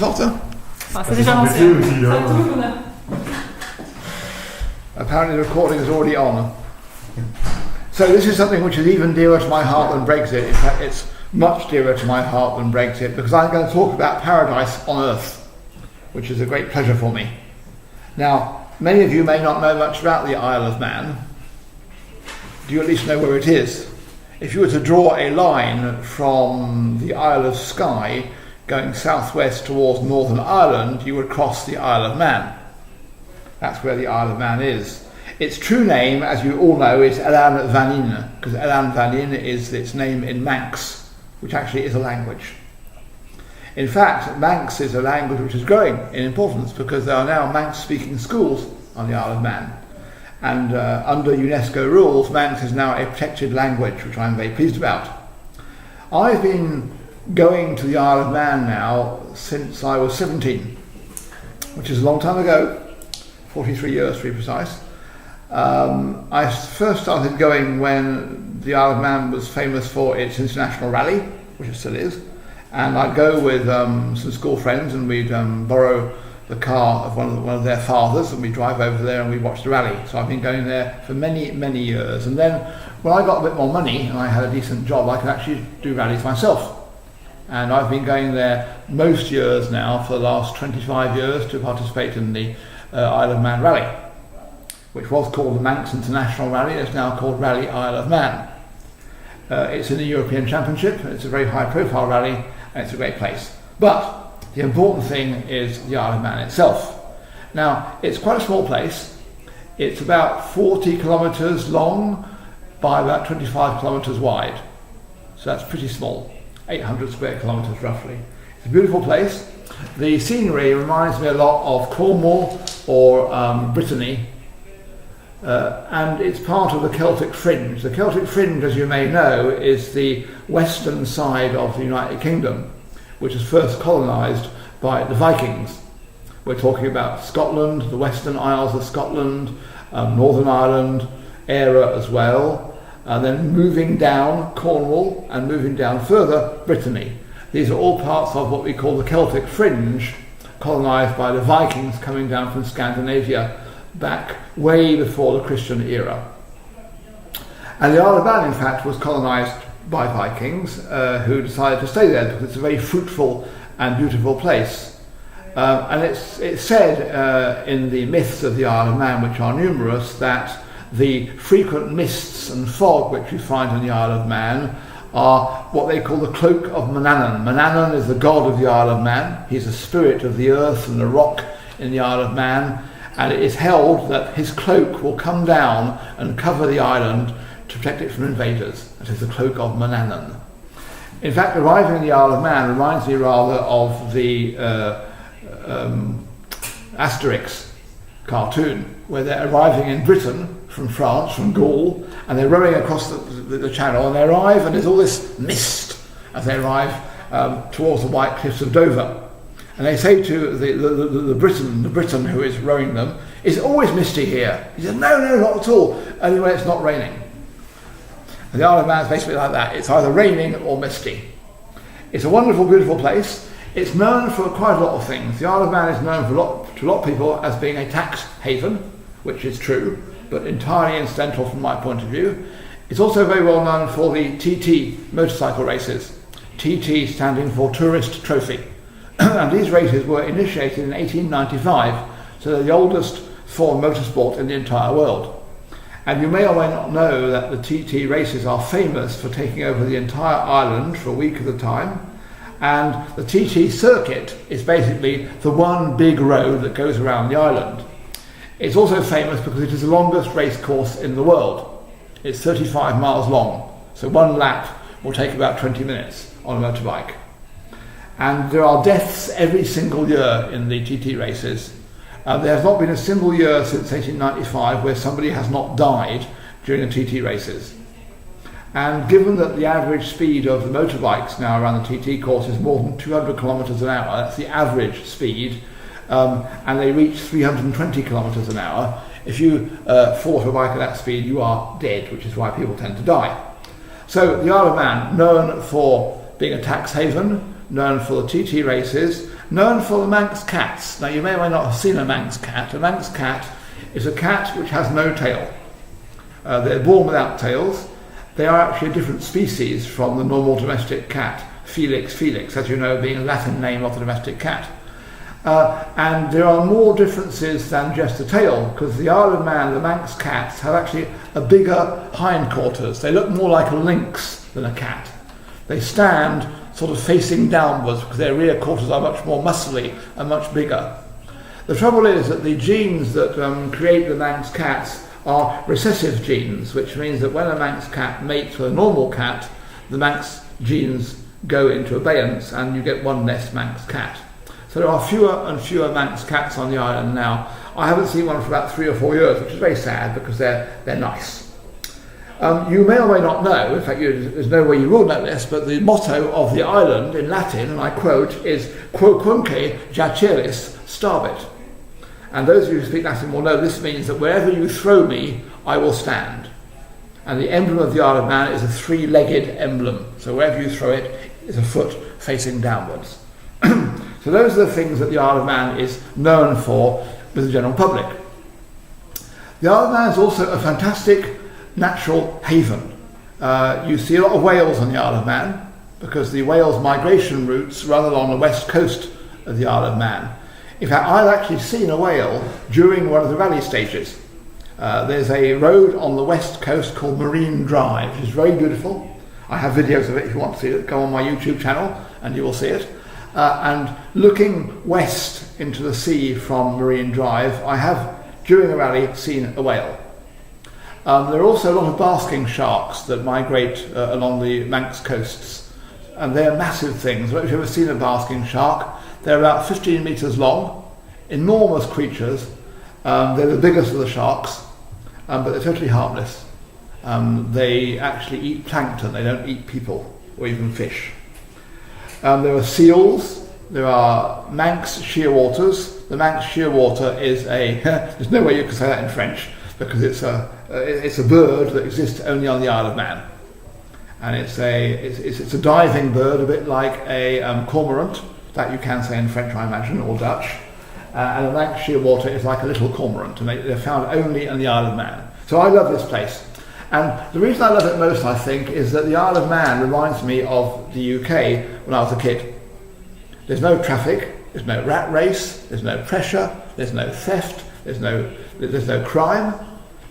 Lotte? C'est déjà lancé. Apparently the recording is already on. So this is something which is even dearer to my heart than Brexit. In fact, it's much dearer to my heart than Brexit, because I'm going to talk about paradise on earth, which is a great pleasure for me. Now, many of you may not know much about the Isle of Man. Do you at least know where it is? If you were to draw a line from the Isle of Skye going southwest towards Northern Ireland, you would cross the Isle of Man. That's where the Isle of Man is. Its true name, as you all know, is Vannin, because Vannin is its name in Manx, which actually is a language. In fact, Manx is a language which is growing in importance, because there are now Manx-speaking schools on the Isle of Man. And under UNESCO rules, Manx is now a protected language, which I'm very pleased about. I've been going to the Isle of Man now since I was 17, which is a long time ago, 43 years to be precise. I first started going when the Isle of Man was famous for its international rally, which it still is, and I'd go with some school friends, and we'd borrow the car of one of their fathers, and we'd drive over there and we'd watch the rally. So I've been going there for many, many years, and then when I got a bit more money and I had a decent job, I could actually do rallies myself. And I've been going there most years now for the last 25 years to participate in the Isle of Man Rally, which was called the Manx International Rally. It's now called Rally Isle of Man. It's in the European Championship. It's a very high profile rally, and it's a great place. But the important thing is the Isle of Man itself. Now, it's quite a small place. It's about 40 kilometres long by about 25 kilometres wide. So that's pretty small. 800 square kilometres roughly. It's a beautiful place. The scenery reminds me a lot of Cornwall or Brittany, and it's part of the Celtic Fringe. The Celtic Fringe, as you may know, is the western side of the United Kingdom, which was first colonised by the Vikings. We're talking about Scotland, the Western Isles of Scotland, Northern Ireland, Eire as well, and then moving down Cornwall and moving down further Brittany. These are all parts of what we call the Celtic Fringe, colonised by the Vikings coming down from Scandinavia back way before the Christian era. And the Isle of Man, in fact, was colonised by Vikings who decided to stay there because it's a very fruitful and beautiful place. And it's said in the myths of the Isle of Man, which are numerous, that the frequent mists and fog which you find in the Isle of Man are what they call the cloak of Mannin. Mannin is the god of the Isle of Man. He's a spirit of the earth and the rock in the Isle of Man, and it is held that his cloak will come down and cover the island to protect it from invaders. That is the cloak of Mannin. In fact, arriving in the Isle of Man reminds me rather of the Asterix cartoon, where they're arriving in Britain from France, from Gaul, and they're rowing across the channel, and they arrive, and there's all this mist as they arrive towards the white cliffs of Dover. And they say to the Briton who is rowing them, "Is it always misty here?" He says, "No, not at all, only when it's not raining." And the Isle of Man is basically like that. It's either raining or misty. It's a wonderful, beautiful place. It's known for quite a lot of things. The Isle of Man is known to a lot of people as being a tax haven, which is true, but entirely incidental from my point of view. It's also very well known for the TT motorcycle races. TT standing for Tourist Trophy. And these races were initiated in 1895, so they're the oldest form of motorsport in the entire world. And you may or may not know that the TT races are famous for taking over the entire island for a week at a time. And the TT circuit is basically the one big road that goes around the island. It's also famous because it is the longest race course in the world. It's 35 miles long, so one lap will take about 20 minutes on a motorbike. And there are deaths every single year in the TT races. There has not been a single year since 1895 where somebody has not died during the TT races. And given that the average speed of the motorbikes now around the TT course is more than 200 kilometres an hour, that's the average speed, and they reach 320 kilometres an hour, if you fall off a bike at that speed, you are dead, which is why people tend to die. So the Isle of Man, known for being a tax haven, known for the TT races, Known for the Manx cats. Now you may or may not have seen a Manx cat. A Manx cat is a cat which has no tail. They're born without tails. They are actually a different species from the normal domestic cat, Felix felix, as you know, being a Latin name of the domestic cat. And there are more differences than just the tail, because the Isle of Man, the Manx cats, have actually a bigger hindquarters. They look more like a lynx than a cat. They stand sort of facing downwards because their rear quarters are much more muscly and much bigger. The trouble is that the genes that create the Manx cats are recessive genes, which means that when a Manx cat mates with a normal cat, the Manx genes go into abeyance and you get one less Manx cat. So there are fewer and fewer Manx cats on the island now. I haven't seen one for about 3 or 4 years, which is very sad because they're nice. You may or may not know, in fact there's no way you will know this, but the motto of the island in Latin, and I quote, is quoquunque jaceris stabit. And those of you who speak Latin will know this means that wherever you throw me, I will stand. And the emblem of the Isle of Man is a 3-legged emblem. So wherever you throw it, is a foot facing downwards. So those are the things that the Isle of Man is known for with the general public. The Isle of Man is also a fantastic natural haven. You see a lot of whales on the Isle of Man because the whales' migration routes run along the west coast of the Isle of Man. In fact, I've actually seen a whale during one of the rally stages. There's a road on the west coast called Marine Drive, which is very beautiful. I have videos of it if you want to see it. Go on my YouTube channel and you will see it. And looking west into the sea from Marine Drive, I have, during a rally, seen a whale. There are also a lot of basking sharks that migrate along the Manx coasts, and they're massive things. I don't know if you've ever seen a basking shark. They're about 15 metres long, enormous creatures. They're the biggest of the sharks, but they're totally harmless. They actually eat plankton, they don't eat people or even fish. There are seals, there are Manx shearwaters. The Manx shearwater is there's no way you can say that in French, because it's a bird that exists only on the Isle of Man. And it's a diving bird, a bit like a cormorant, that you can say in French, I imagine, or Dutch. And a Manx shearwater is like a little cormorant, and they're found only on the Isle of Man. So I love this place. And the reason I love it most, I think, is that the Isle of Man reminds me of the UK when I was a kid. There's no traffic, there's no rat race, there's no pressure, there's no theft, there's no crime,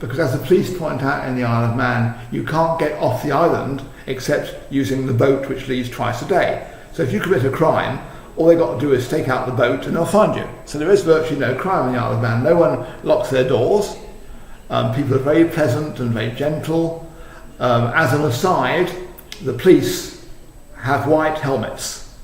because as the police point out in the Isle of Man, you can't get off the island except using the boat which leaves twice a day. So if you commit a crime, all they've got to do is stake out the boat and they'll find you. So there is virtually no crime in the Isle of Man. No one locks their doors. People are very pleasant and very gentle. As an aside, the police have white helmets.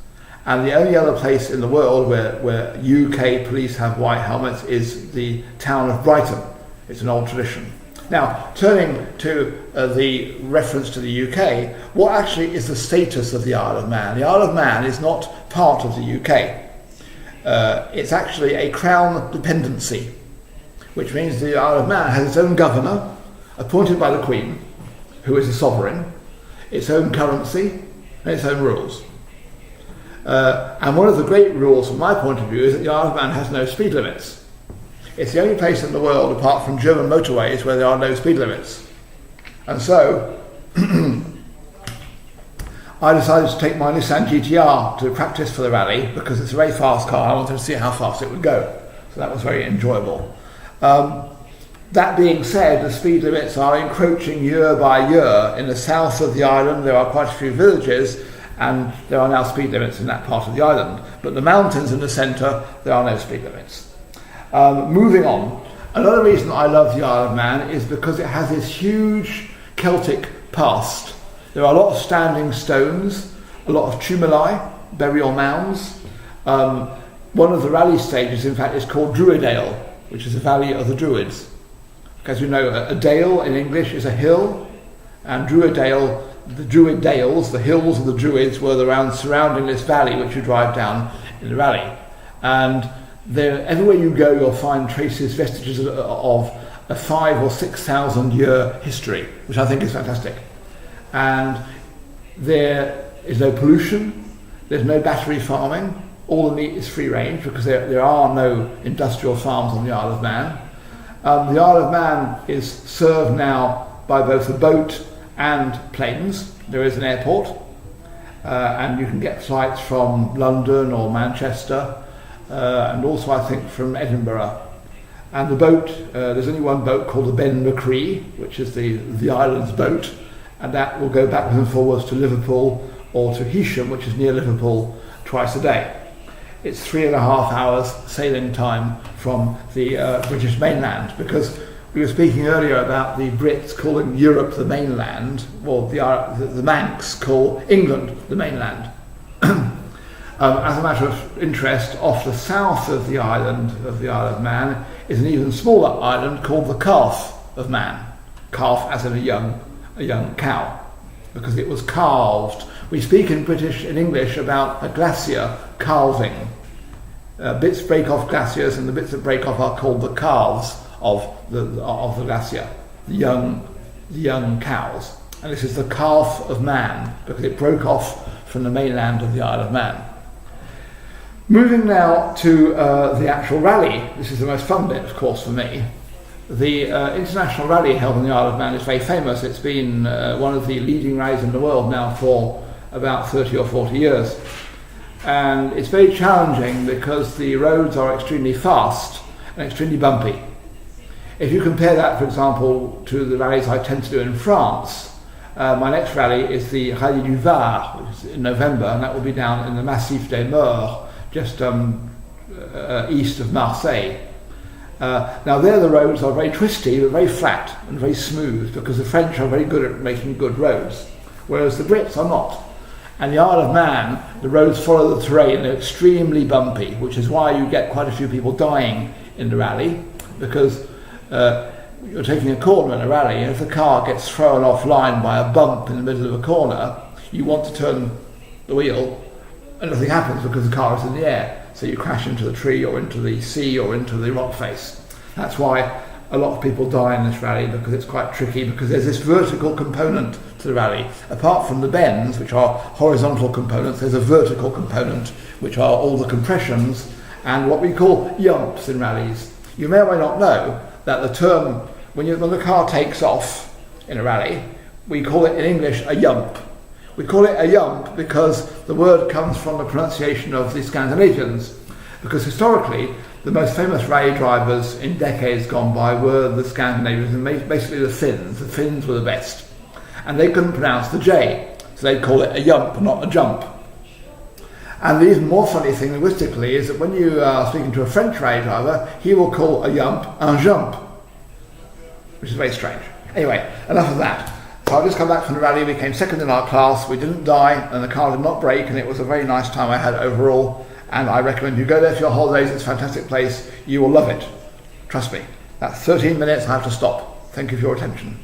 And the only other place in the world where UK police have white helmets is the town of Brighton. It's an old tradition. Now, turning to the reference to the UK, what actually is the status of the Isle of Man? The Isle of Man is not part of the UK. It's actually a crown dependency, which means the Isle of Man has its own governor, appointed by the Queen, who is a sovereign, its own currency, and its own rules. And one of the great rules from my point of view is that the Isle of Man has no speed limits. It's the only place in the world, apart from German motorways, where there are no speed limits. And so, I decided to take my Nissan GTR to practice for the rally, because it's a very fast car. I wanted to see how fast it would go. So that was very enjoyable. That being said, the speed limits are encroaching year by year. In the south of the island, there are quite a few villages, and there are now speed limits in that part of the island. But the mountains in the centre, there are no speed limits. Moving on, another reason I love the Isle of Man is because it has this huge Celtic past. There are a lot of standing stones, a lot of tumuli, burial mounds. One of the rally stages, in fact, is called Druidale, which is the Valley of the Druids. As you know, a dale in English is a hill, and Druidale, the Druid Dales, the hills of the Druids, were around surrounding this valley which you drive down in the rally. And everywhere you go, you'll find traces, vestiges of a 5,000 or 6,000 year history, which I think is fantastic. And there is no pollution, there's no battery farming, All the meat is free range because there are no industrial farms on the Isle of Man. The Isle of Man is served now by both a boat and planes. There is an airport, and you can get flights from London or Manchester, and also I think from Edinburgh. And the boat, there's only one boat called the Ben Macree, which is the island's boat, and that will go backwards and forwards to Liverpool or to Heysham, which is near Liverpool, twice a day. It's 3.5 hours sailing time from the British mainland, because we were speaking earlier about the Brits calling Europe the mainland, or the Manx call England the mainland. As a matter of interest, off the south of the island of the Isle of Man is an even smaller island called the Calf of Man. Calf as in a young cow, because it was calved. We speak in English about a glacier calving. Bits break off glaciers, and the bits that break off are called the calves of the glacier, the young cows. And this is the Calf of Man, because it broke off from the mainland of the Isle of Man. Moving now to the actual rally. This is the most fun bit, of course, for me. The international rally held on the Isle of Man is very famous. It's been one of the leading rallies in the world now for about 30 or 40 years. And it's very challenging because the roads are extremely fast and extremely bumpy. If you compare that, for example, to the rallies I tend to do in France, my next rally is the Rallye du Var, which is in November, and that will be down in the Massif des Maures, just east of Marseille. Now there the roads are very twisty, but very flat and very smooth, because the French are very good at making good roads, whereas the Brits are not. And the Isle of Man, the roads follow the terrain, they're extremely bumpy, which is why you get quite a few people dying in the rally, because you're taking a corner in a rally, and if the car gets thrown offline by a bump in the middle of a corner, you want to turn the wheel, and nothing happens because the car is in the air. So you crash into the tree or into the sea or into the rock face. That's why a lot of people die in this rally, because it's quite tricky, because there's this vertical component to the rally. Apart from the bends, which are horizontal components, there's a vertical component, which are all the compressions and what we call yumps in rallies. You may or may not know that the term, when the car takes off in a rally, we call it in English a yump. We call it a yump because the word comes from the pronunciation of the Scandinavians, because historically the most famous rally drivers in decades gone by were the Scandinavians, and basically the Finns. The Finns were the best, and they couldn't pronounce the J, so they'd call it a yump, not a jump. And the even more funny thing linguistically is that when you are speaking to a French rally driver, he will call a yump un jump, which is very strange. Anyway, enough of that. So I've just come back from the rally. We came second in our class, we didn't die, and the car did not break, and it was a very nice time I had overall, and I recommend you go there for your holidays. It's a fantastic place, you will love it. Trust me. That's 13 minutes, I have to stop. Thank you for your attention.